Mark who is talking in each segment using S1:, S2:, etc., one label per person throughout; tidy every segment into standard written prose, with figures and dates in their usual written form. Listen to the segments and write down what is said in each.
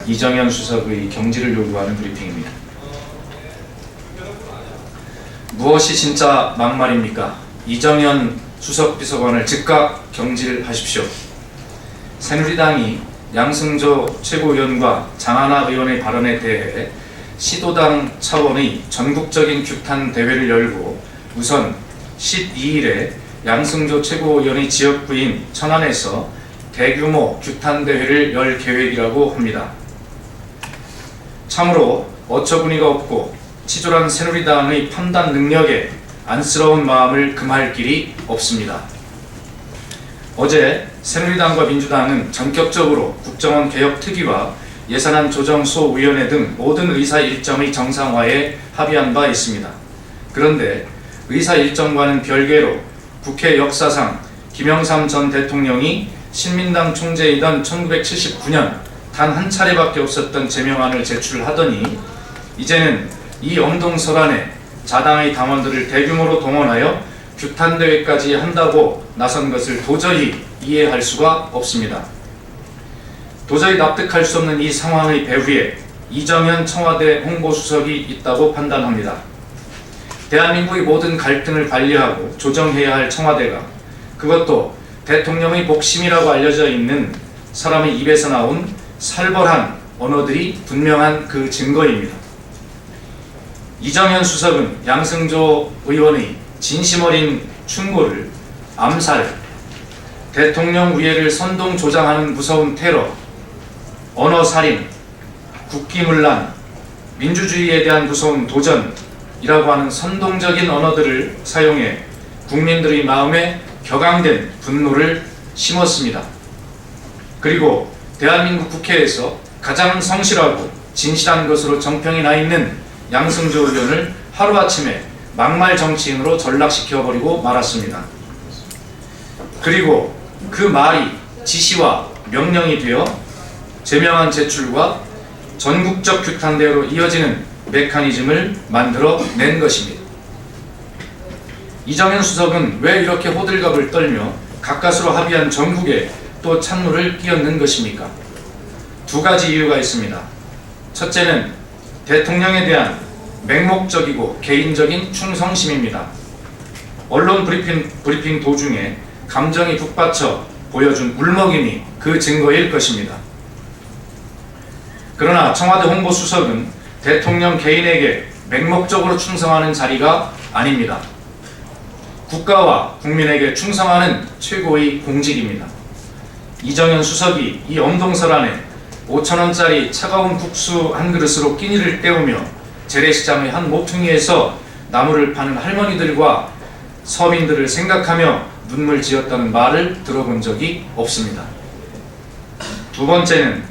S1: 이정현 수석의 경질을 요구하는 브리핑입니다. 무엇이 진짜 막말입니까? 이정현 수석 비서관을 즉각 경질하십시오. 새누리당이 양승조 최고위원과 장하나 의원의 발언에 대해 시도당 차원의 전국적인 규탄 대회를 열고 우선 12일에 양승조 최고위원의 지역구인 천안에서 대규모 규탄 대회를 열 계획이라고 합니다. 참으로 어처구니가 없고 치졸한 새누리당의 판단 능력에 안쓰러운 마음을 금할 길이 없습니다. 어제 새누리당과 민주당은 전격적으로 국정원 개혁 특위와 예산안 조정 소위원회 등 모든 의사 일정의 정상화에 합의한 바 있습니다. 그런데 의사 일정과는 별개로 국회 역사상 김영삼 전 대통령이 신민당 총재이던 1979년 단 한 차례밖에 없었던 제명안을 제출하더니 이제는 이 엄동설안에 자당의 당원들을 대규모로 동원하여 규탄대회까지 한다고 나선 것을 도저히 이해할 수가 없습니다. 도저히 납득할 수 없는 이 상황의 배후에 이정현 청와대 홍보수석이 있다고 판단합니다. 대한민국의 모든 갈등을 관리하고 조정해야 할 청와대가 그것도 대통령의 복심이라고 알려져 있는 사람의 입에서 나온 살벌한 언어들이 분명한 그 증거입니다. 이정현 수석은 양승조 의원의 진심 어린 충고를 암살, 대통령 위해를 선동 조장하는 무서운 테러, 언어살인, 국기문란, 민주주의에 대한 무서운 도전이라고 하는 선동적인 언어들을 사용해 국민들의 마음에 격앙된 분노를 심었습니다. 그리고 대한민국 국회에서 가장 성실하고 진실한 것으로 정평이 나 있는 양승조 의원을 하루아침에 막말 정치인으로 전락시켜버리고 말았습니다. 그리고 그 말이 지시와 명령이 되어 제명안 제출과 전국적 규탄대회로 이어지는 메커니즘을 만들어 낸 것입니다. 이정현 수석은 왜 이렇게 호들갑을 떨며 가까스로 합의한 전국에 또 찬물을 끼얹는 것입니까? 두 가지 이유가 있습니다. 첫째는 대통령에 대한 맹목적이고 개인적인 충성심입니다. 언론 브리핑 도중에 감정이 북받쳐 보여준 울먹임이 그 증거일 것입니다. 그러나 청와대 홍보수석은 대통령 개인에게 맹목적으로 충성하는 자리가 아닙니다. 국가와 국민에게 충성하는 최고의 공직입니다. 이정현 수석이 이 엄동설안에 5,000원짜리 차가운 국수 한 그릇으로 끼니를 때우며 재래시장의 한 모퉁이에서 나무를 파는 할머니들과 서민들을 생각하며 눈물 지었다는 말을 들어본 적이 없습니다. 두 번째는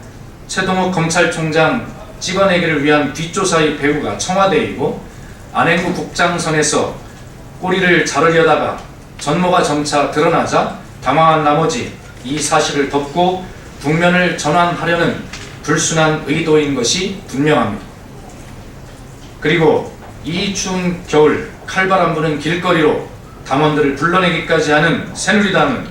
S1: 최동욱 검찰총장 찍어내기를 위한 뒷조사의 배후가 청와대이고 안행구 국장선에서 꼬리를 자르려다가 전모가 점차 드러나자 당황한 나머지 이 사실을 덮고 국면을 전환하려는 불순한 의도인 것이 분명합니다. 그리고 이 추운 겨울 칼바람 부는 길거리로 당원들을 불러내기까지 하는 새누리당은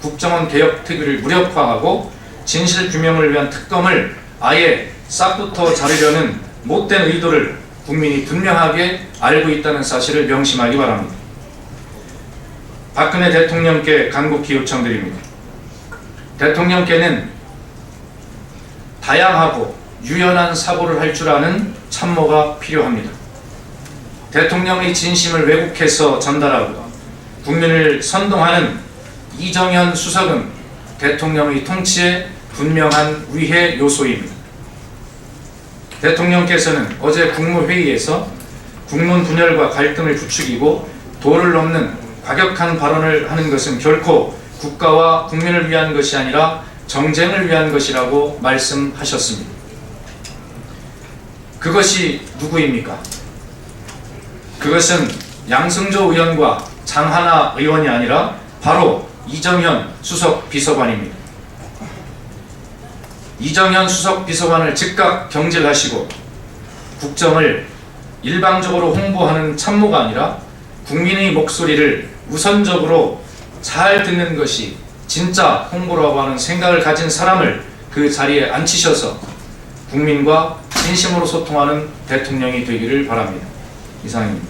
S1: 국정원 개혁 특위를 무력화하고 진실규명을 위한 특검을 아예 싹부터 자르려는 못된 의도를 국민이 분명하게 알고 있다는 사실을 명심하기 바랍니다. 박근혜 대통령께 간곡히 요청드립니다. 대통령께는 다양하고 유연한 사고를 할 줄 아는 참모가 필요합니다. 대통령의 진심을 왜곡해서 전달하고 국민을 선동하는 이정현 수석은 대통령의 통치에 분명한 위해 요소입니다. 대통령께서는 어제 국무회의에서 국론 분열과 갈등을 부추기고 도를 넘는 과격한 발언을 하는 것은 결코 국가와 국민을 위한 것이 아니라 정쟁을 위한 것이라고 말씀하셨습니다. 그것이 누구입니까? 그것은 양승조 의원과 장하나 의원이 아니라 바로 이정현 수석 비서관입니다. 이정현 수석 비서관을 즉각 경질하시고 국정을 일방적으로 홍보하는 참모가 아니라 국민의 목소리를 우선적으로 잘 듣는 것이 진짜 홍보라고 하는 생각을 가진 사람을 그 자리에 앉히셔서 국민과 진심으로 소통하는 대통령이 되기를 바랍니다. 이상입니다.